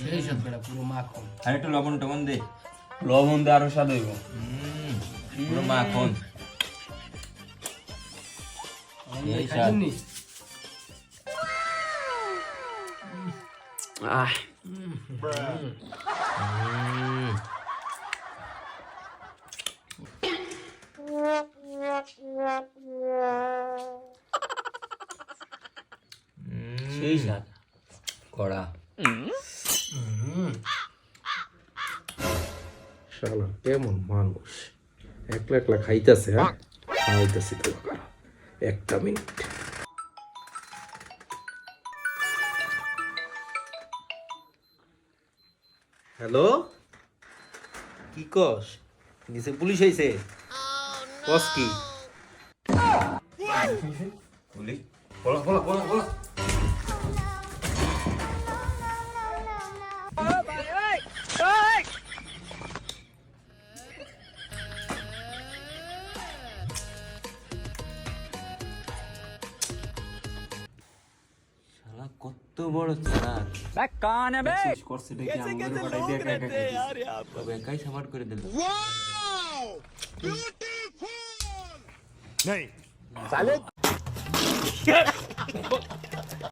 সেই সব বেড়া পুরো মাখন। আর একটু লবণ টবণ দে, লবণ দিয়ে আরো স্বাদ হইব। পুরো মাখন। এই স্বাদ। খাইনি আহ সেই স্বাদ কড়া। শালা কেমন মানুষ, একলা একলা খাইতেছে। হ্যাঁ খাওয়াইতেছি তো, একটা মিনিট। হ্যালো, কি কস? নিচে পুলিশ আইছে? কস কি? বলি বলা বলা বলা বলা। শালা কত বড় চালাক। করছে দেখি আমাদের বাড়াই দিয়ে একা একা খাইতেছে। তবে একাই সামার করে দিল। नहीं